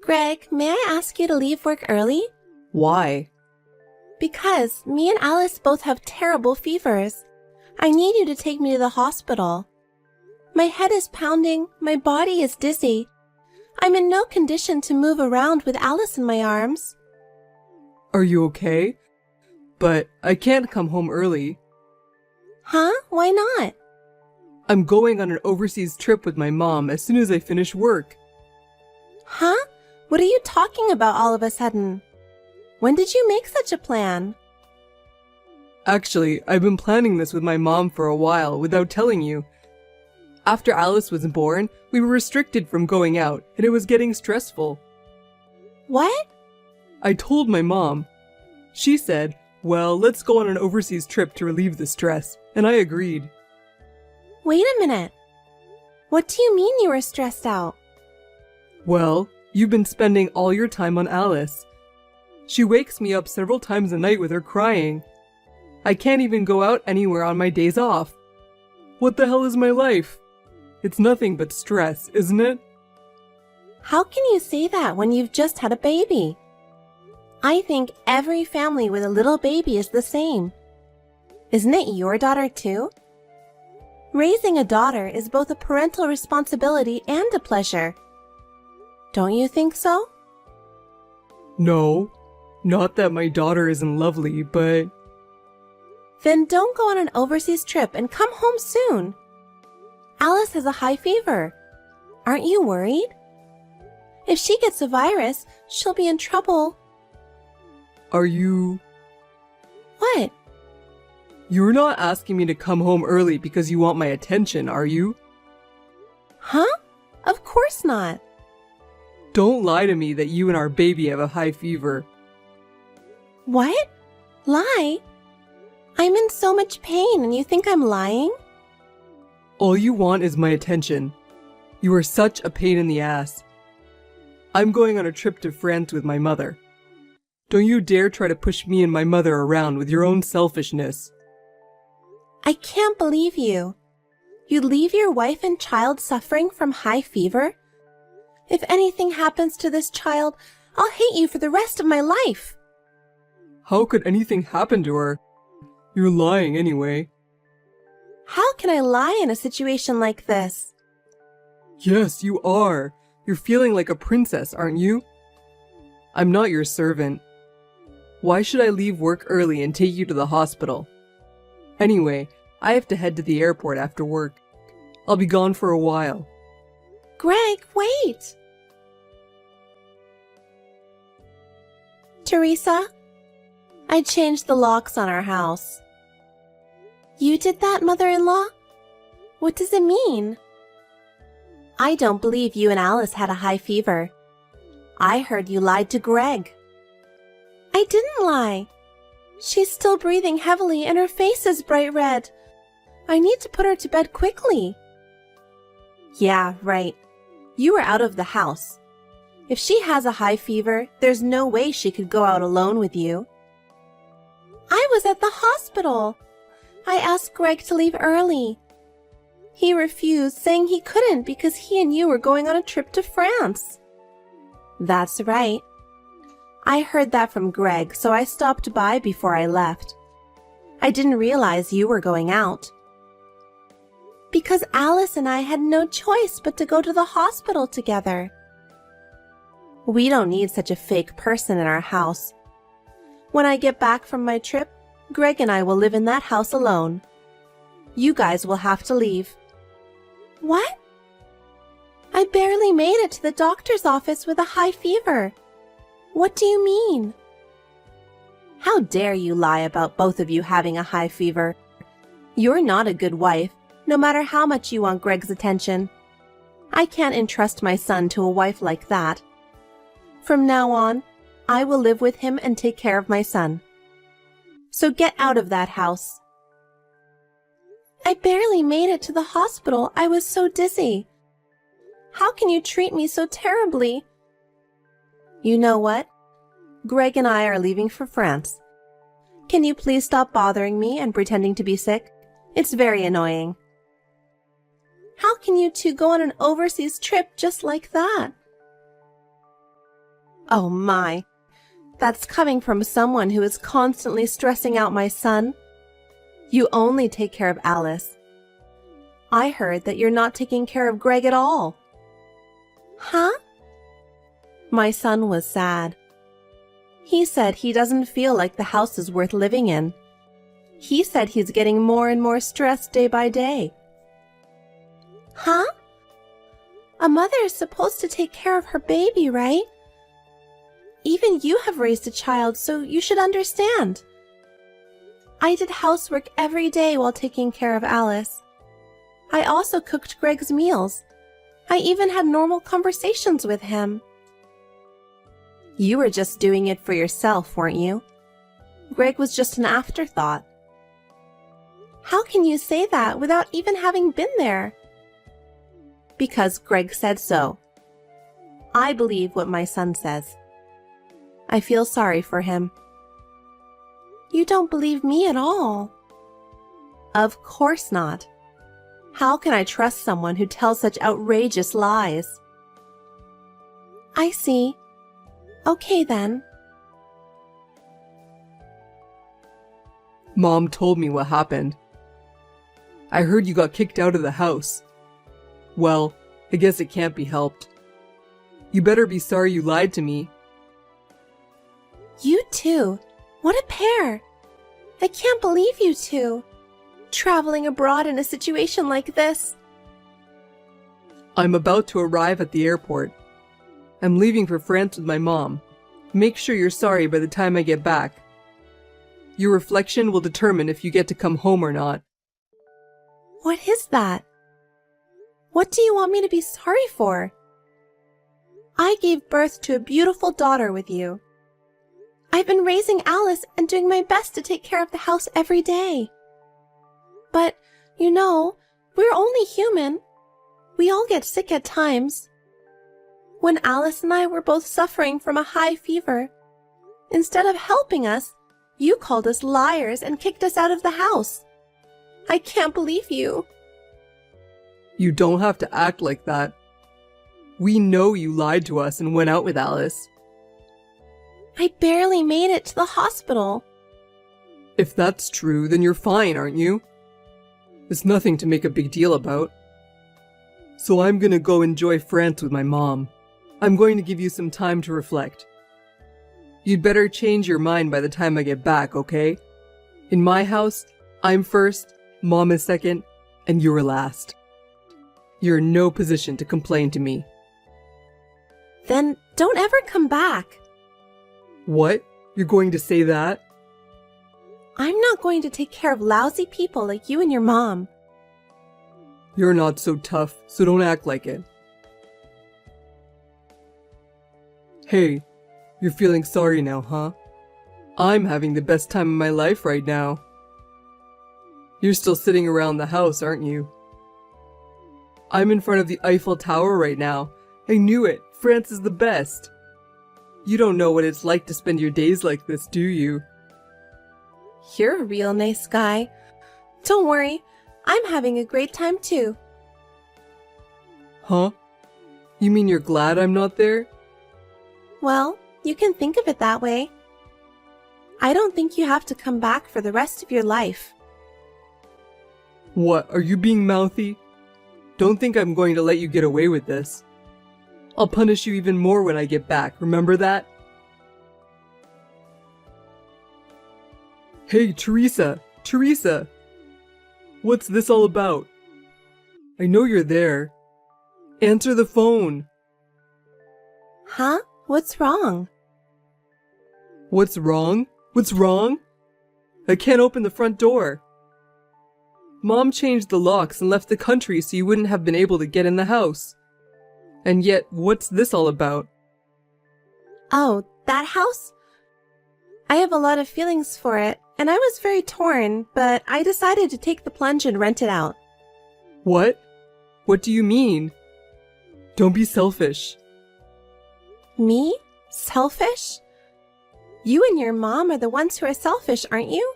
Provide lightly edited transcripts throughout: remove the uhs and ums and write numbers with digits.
Greg, may I ask you to leave work early? Why? Because me and Alice both have terrible fevers. I need you to take me to the hospital. My head is pounding, my body is dizzy. I'm in no condition to move around with Alice in my arms. Are you okay? But I can't come home early. Huh? Why not? I'm going on an overseas trip with my mom as soon as I finish work. Huh? What are you talking about all of a sudden? When did you make such a plan? Actually, I've been planning this with my mom for a while without telling you. After Alice was born, we were restricted from going out, and it was getting stressful. What? I told my mom. She said, well, let's go on an overseas trip to relieve the stress, and I agreed. Wait a minute. What do you mean you were stressed out? Well, you've been spending all your time on Alice. She wakes me up several times a night with her crying. I can't even go out anywhere on my days off. What the hell is my life? It's nothing but stress, isn't it? How can you say that when you've just had a baby? I think every family with a little baby is the same. Isn't it your daughter too? Raising a daughter is both a parental responsibility and a pleasure. Don't you think so? No, not that my daughter isn't lovely, but... Then don't go on an overseas trip and come home soon. Alice has a high fever. Aren't you worried? If she gets a virus, she'll be in trouble. Are you... What? You're not asking me to come home early because you want my attention, are you? Huh? Of course not. Don't lie to me that you and our baby have a high fever. What? Lie? I'm in so much pain and you think I'm lying? All you want is my attention. You are such a pain in the ass. I'm going on a trip to France with my mother. Don't you dare try to push me and my mother around with your own selfishness. I can't believe you. You'd leave your wife and child suffering from high fever? If anything happens to this child, I'll hate you for the rest of my life. How could anything happen to her? You're lying anyway. How can I lie in a situation like this? Yes, you are. You're feeling like a princess, aren't you? I'm not your servant. Why should I leave work early and take you to the hospital? Anyway, I have to head to the airport after work. I'll be gone for a while. Greg, wait! Teresa, I changed the locks on our house. You did that, mother-in-law? What does it mean? I don't believe you and Alice had a high fever. I heard you lied to Greg. I didn't lie. She's still breathing heavily and her face is bright red. I need to put her to bed quickly. Yeah, right. You were out of the house. If she has a high fever, there's no way she could go out alone with you. I was at the hospital. I asked Greg to leave early. He refused, saying he couldn't because he and you were going on a trip to France. That's right. I heard that from Greg, so I stopped by before I left. I didn't realize you were going out. Because Alice and I had no choice but to go to the hospital together. We don't need such a fake person in our house. When I get back from my trip, Greg and I will live in that house alone. You guys will have to leave. What? I barely made it to the doctor's office with a high fever. What do you mean? How dare you lie about both of you having a high fever? You're not a good wife, no matter how much you want Greg's attention. I can't entrust my son to a wife like that. From now on, I will live with him and take care of my son. So get out of that house. I barely made it to the hospital. I was so dizzy. How can you treat me so terribly? You know what? Greg and I are leaving for France. Can you please stop bothering me and pretending to be sick? It's very annoying. How can you two go on an overseas trip just like that? Oh my. That's coming from someone who is constantly stressing out my son. You only take care of Alice. I heard that you're not taking care of Greg at all. Huh? My son was sad. He said he doesn't feel like the house is worth living in. He said he's getting more and more stressed day by day. Huh? A mother is supposed to take care of her baby, right? Even you have raised a child, so you should understand. I did housework every day while taking care of Alice. I also cooked Greg's meals. I even had normal conversations with him. You were just doing it for yourself, weren't you? Greg was just an afterthought. How can you say that without even having been there? Because Greg said so. I believe what my son says. I feel sorry for him. You don't believe me at all. Of course not. How can I trust someone who tells such outrageous lies? I see. Okay then. Mom told me what happened. I heard you got kicked out of the house. Well, I guess it can't be helped. You better be sorry you lied to me. You two. What a pair. I can't believe you two. Traveling abroad in a situation like this. I'm about to arrive at the airport. I'm leaving for France with my mom. Make sure you're sorry by the time I get back. Your reflection will determine if you get to come home or not. What is that? What do you want me to be sorry for? I gave birth to a beautiful daughter with you. I've been raising Alice and doing my best to take care of the house every day. But, you know, we're only human. We all get sick at times. When Alice and I were both suffering from a high fever, instead of helping us, you called us liars and kicked us out of the house. I can't believe you. You don't have to act like that. We know you lied to us and went out with Alice. I barely made it to the hospital. If that's true, then you're fine, aren't you? It's nothing to make a big deal about. So I'm gonna go enjoy France with my mom. I'm going to give you some time to reflect. You'd better change your mind by the time I get back, okay? In my house, I'm first, Mom is second, and you're last. You're in no position to complain to me. Then don't ever come back. What? You're going to say that? I'm not going to take care of lousy people like you and your mom. You're not so tough, so don't act like it. Hey, you're feeling sorry now, huh? I'm having the best time of my life right now. You're still sitting around the house, aren't you? I'm in front of the Eiffel Tower right now. I knew it. France is the best. You don't know what it's like to spend your days like this, do you? You're a real nice guy. Don't worry, I'm having a great time too. Huh? You mean you're glad I'm not there? Well, you can think of it that way. I don't think you have to come back for the rest of your life. What, are you being mouthy? Don't think I'm going to let you get away with this. I'll punish you even more when I get back, remember that? Hey, Teresa! Teresa! What's this all about? I know you're there. Answer the phone! Huh? What's wrong? What's wrong? What's wrong? I can't open the front door. Mom changed the locks and left the country so you wouldn't have been able to get in the house. And yet, what's this all about? Oh, that house? I have a lot of feelings for it, and I was very torn, but I decided to take the plunge and rent it out. What? What do you mean? Don't be selfish. Me? Selfish? You and your mom are the ones who are selfish, aren't you?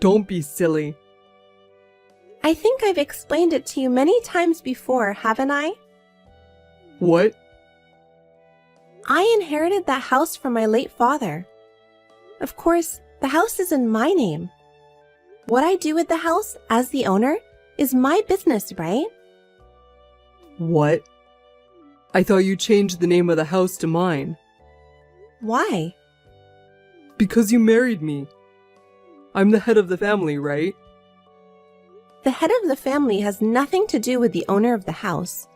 Don't be silly. I think I've explained it to you many times before, haven't I? What? I inherited that house from my late father. Of course, the house is in my name. What I do with the house as the owner is my business, right? What? I thought you changed the name of the house to mine. Why? Because you married me. I'm the head of the family, right? The head of the family has nothing to do with the owner of the house.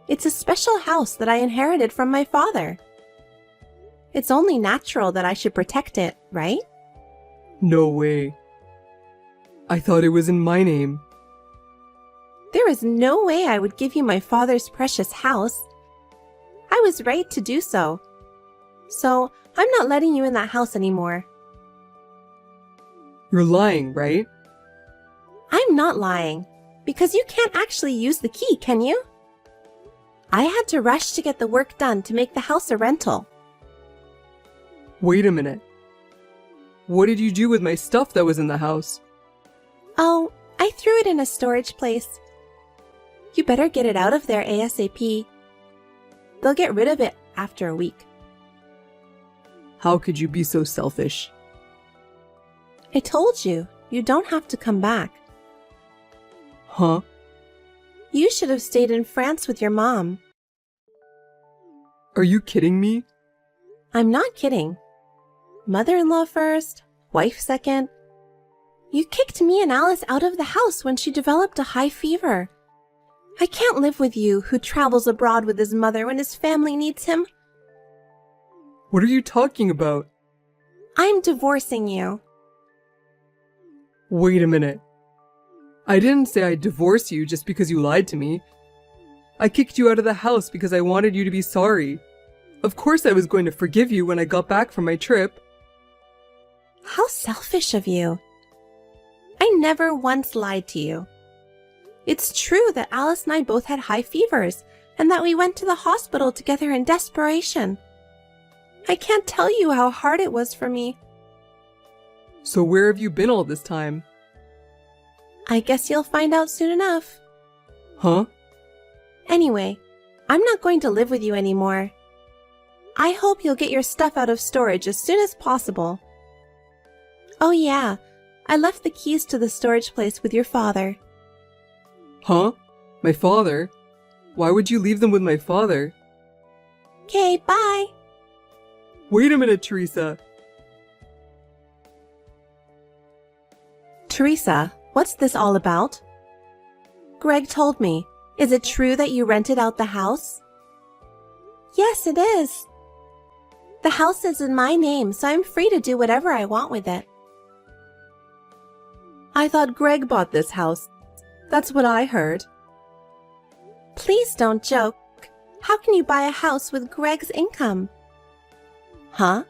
It's a special house that I inherited from my father. It's only natural that I should protect it, right? No way. I thought it was in my name. There is no way I would give you my father's precious house. I was right to do so. So, I'm not letting you in that house anymore. You're lying, right? I'm not lying, because you can't actually use the key, can you? I had to rush to get the work done to make the house a rental. Wait a minute. What did you do with my stuff that was in the house? Oh, I threw it in a storage place. You better get it out of there ASAP. They'll get rid of it after a week. How could you be so selfish? I told you, you don't have to come back. Huh? You should have stayed in France with your mom. Are you kidding me? I'm not kidding. Mother-in-law first, wife second. You kicked me and Alice out of the house when she developed a high fever. I can't live with you who travels abroad with his mother when his family needs him. What are you talking about? I'm divorcing you. Wait a minute. I didn't say I'd divorce you just because you lied to me. I kicked you out of the house because I wanted you to be sorry. Of course I was going to forgive you when I got back from my trip. How selfish of you. I never once lied to you. It's true that Alice and I both had high fevers and that we went to the hospital together in desperation. I can't tell you how hard it was for me. So where have you been all this time? I guess you'll find out soon enough. Huh? Anyway, I'm not going to live with you anymore. I hope you'll get your stuff out of storage as soon as possible. Oh yeah, I left the keys to the storage place with your father. Huh? My father? Why would you leave them with my father? Okay, bye. Wait a minute, Teresa. Teresa, what's this all about? Greg told me. Is it true that you rented out the house? Yes, it is. The house is in my name, so I'm free to do whatever I want with it. I thought Greg bought this house. That's what I heard. Please don't joke. How can you buy a house with Greg's income? Huh?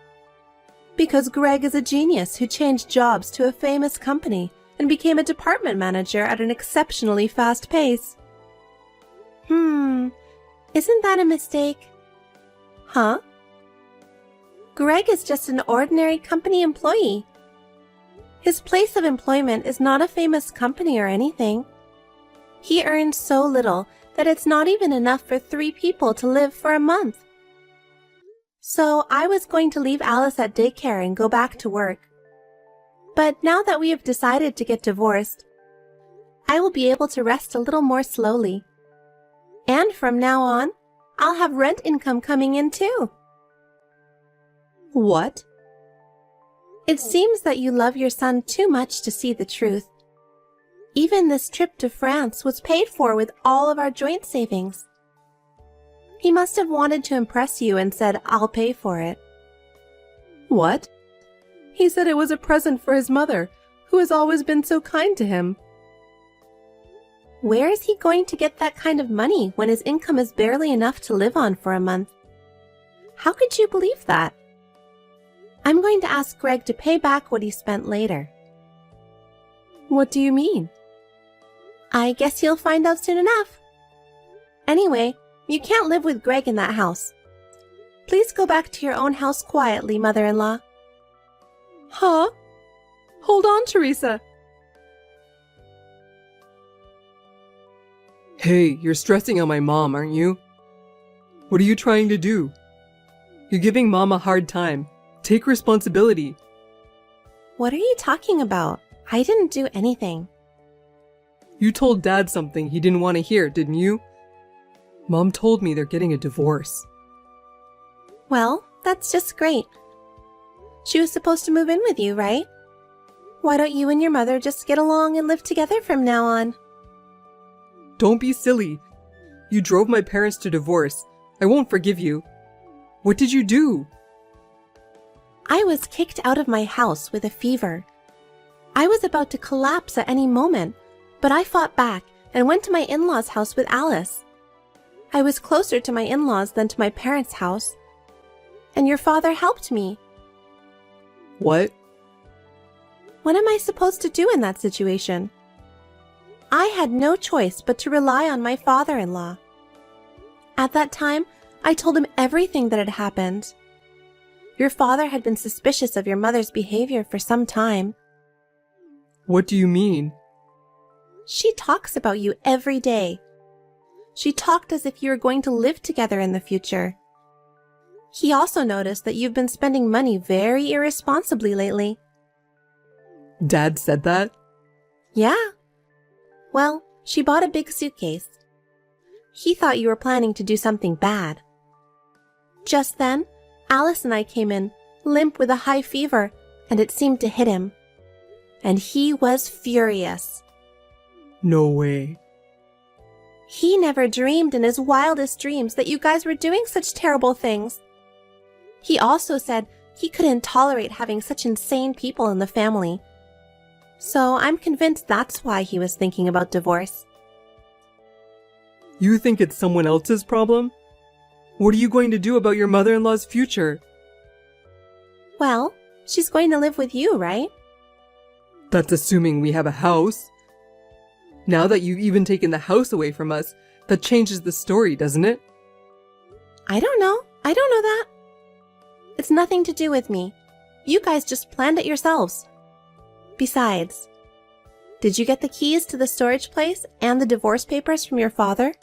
Because Greg is a genius who changed jobs to a famous company and became a department manager at an exceptionally fast pace. Isn't that a mistake? Huh? Greg is just an ordinary company employee. His place of employment is not a famous company or anything. He earns so little that it's not even enough for 3 people to live for a month. So I was going to leave Alice at daycare and go back to work. But now that we have decided to get divorced, I will be able to rest a little more slowly. And from now on, I'll have rent income coming in too. What? It seems that you love your son too much to see the truth. Even this trip to France was paid for with all of our joint savings. He must have wanted to impress you and said, "I'll pay for it." What? He said it was a present for his mother, who has always been so kind to him. Where is he going to get that kind of money when his income is barely enough to live on for a month? How could you believe that? I'm going to ask Greg to pay back what he spent later. What do you mean? I guess you'll find out soon enough. Anyway, you can't live with Greg in that house. Please go back to your own house quietly, mother-in-law. Huh? Hold on, Teresa. Hey, you're stressing out my mom, aren't you? What are you trying to do? You're giving Mom a hard time. Take responsibility. What are you talking about? I didn't do anything. You told Dad something he didn't want to hear, didn't you? Mom told me they're getting a divorce. Well, that's just great. She was supposed to move in with you, right? Why don't you and your mother just get along and live together from now on? Don't be silly. You drove my parents to divorce. I won't forgive you. What did you do? I was kicked out of my house with a fever. I was about to collapse at any moment, but I fought back and went to my in-laws' house with Alice. I was closer to my in-laws than to my parents' house. And your father helped me. What? What am I supposed to do in that situation? I had no choice but to rely on my father-in-law. At that time, I told him everything that had happened. Your father had been suspicious of your mother's behavior for some time. What do you mean? She talks about you every day. She talked as if you were going to live together in the future. He also noticed that you've been spending money very irresponsibly lately. Dad said that? Yeah. Well, she bought a big suitcase. He thought you were planning to do something bad. Just then, Alice and I came in, limp with a high fever, and it seemed to hit him. And he was furious. No way. He never dreamed in his wildest dreams that you guys were doing such terrible things. He also said he couldn't tolerate having such insane people in the family. So I'm convinced that's why he was thinking about divorce. You think it's someone else's problem? What are you going to do about your mother-in-law's future? Well, she's going to live with you, right? That's assuming we have a house. Now that you've even taken the house away from us, that changes the story, doesn't it? I don't know. I don't know that. It's nothing to do with me. You guys just planned it yourselves. Besides, did you get the keys to the storage place and the divorce papers from your father?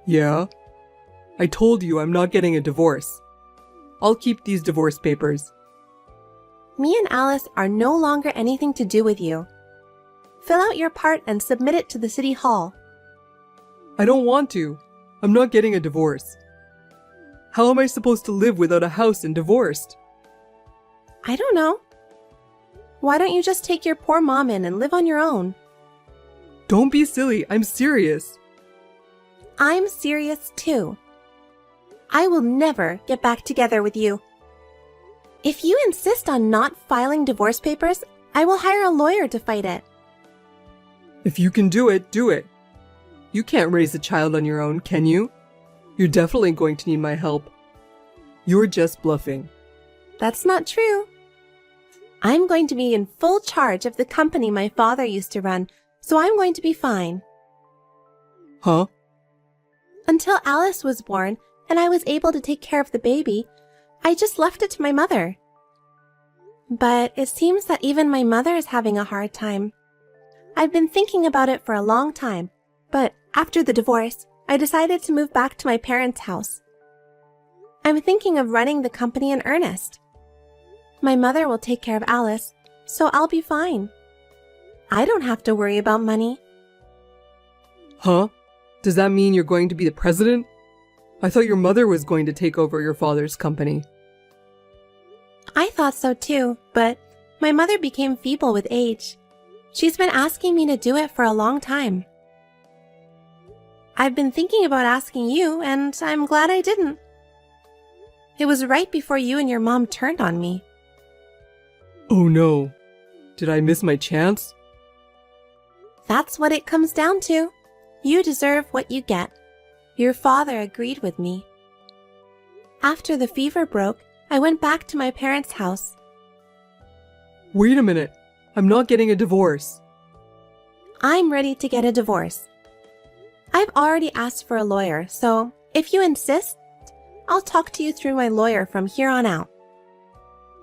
Yeah. I told you I'm not getting a divorce. I'll keep these divorce papers. Me and Alice are no longer anything to do with you. Fill out your part and submit it to the city hall. I don't want to. I'm not getting a divorce. How am I supposed to live without a house and divorced? I don't know. Why don't you just take your poor mom in and live on your own? Don't be silly. I'm serious. I'm serious too. I will never get back together with you. If you insist on not filing divorce papers, I will hire a lawyer to fight it. If you can do it, do it. You can't raise a child on your own, can you? You're definitely going to need my help. You're just bluffing. That's not true. I'm going to be in full charge of the company my father used to run, so I'm going to be fine. Huh? Until Alice was born and I was able to take care of the baby, I just left it to my mother. But it seems that even my mother is having a hard time. I've been thinking about it for a long time, but after the divorce, I decided to move back to my parents' house. I'm thinking of running the company in earnest. My mother will take care of Alice, so I'll be fine. I don't have to worry about money. Huh? Does that mean you're going to be the president? I thought your mother was going to take over your father's company. I thought so too, but my mother became feeble with age. She's been asking me to do it for a long time. I've been thinking about asking you, and I'm glad I didn't. It was right before you and your mom turned on me. Oh no. Did I miss my chance? That's what it comes down to. You deserve what you get. Your father agreed with me. After the fever broke, I went back to my parents' house. Wait a minute. I'm not getting a divorce. I'm ready to get a divorce. I've already asked for a lawyer, so if you insist, I'll talk to you through my lawyer from here on out.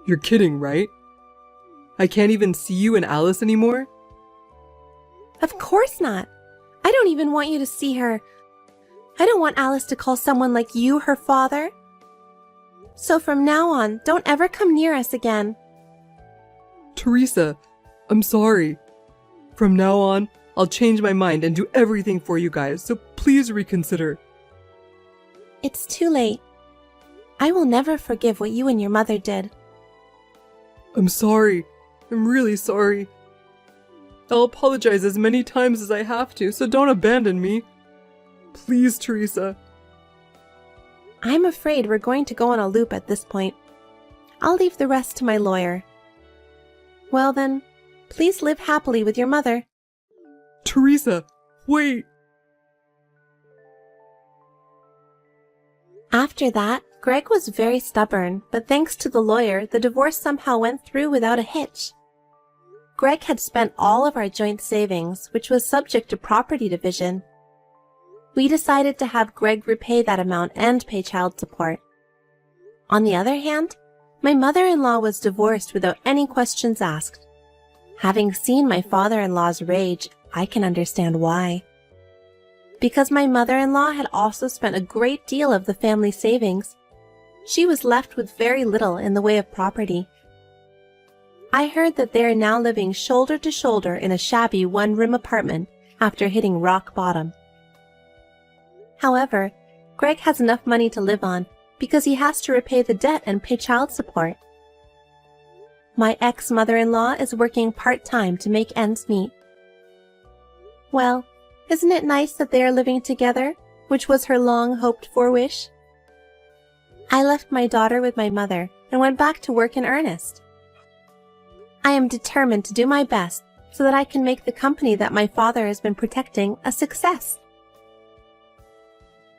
You're kidding, right? I can't even see you and Alice anymore? Of course not. I don't even want you to see her. I don't want Alice to call someone like you her father. So from now on, don't ever come near us again. Teresa, I'm sorry. From now on, I'll change my mind and do everything for you guys, so please reconsider. It's too late. I will never forgive what you and your mother did. I'm sorry. I'm really sorry. I'll apologize as many times as I have to, so don't abandon me. Please, Teresa. I'm afraid we're going to go on a loop at this point. I'll leave the rest to my lawyer. Well then, please live happily with your mother. Teresa, wait! After that, Greg was very stubborn, but thanks to the lawyer, the divorce somehow went through without a hitch. Greg had spent all of our joint savings, which was subject to property division. We decided to have Greg repay that amount and pay child support. On the other hand, my mother-in-law was divorced without any questions asked. Having seen my father-in-law's rage, I can understand why. Because my mother-in-law had also spent a great deal of the family savings, she was left with very little in the way of property. I heard that they are now living shoulder to shoulder in a shabby one-room apartment after hitting rock bottom. However, Greg has enough money to live on because he has to repay the debt and pay child support. My ex-mother-in-law is working part-time to make ends meet. Well, isn't it nice that they are living together, which was her long-hoped-for wish? I left my daughter with my mother and went back to work in earnest. I am determined to do my best so that I can make the company that my father has been protecting a success.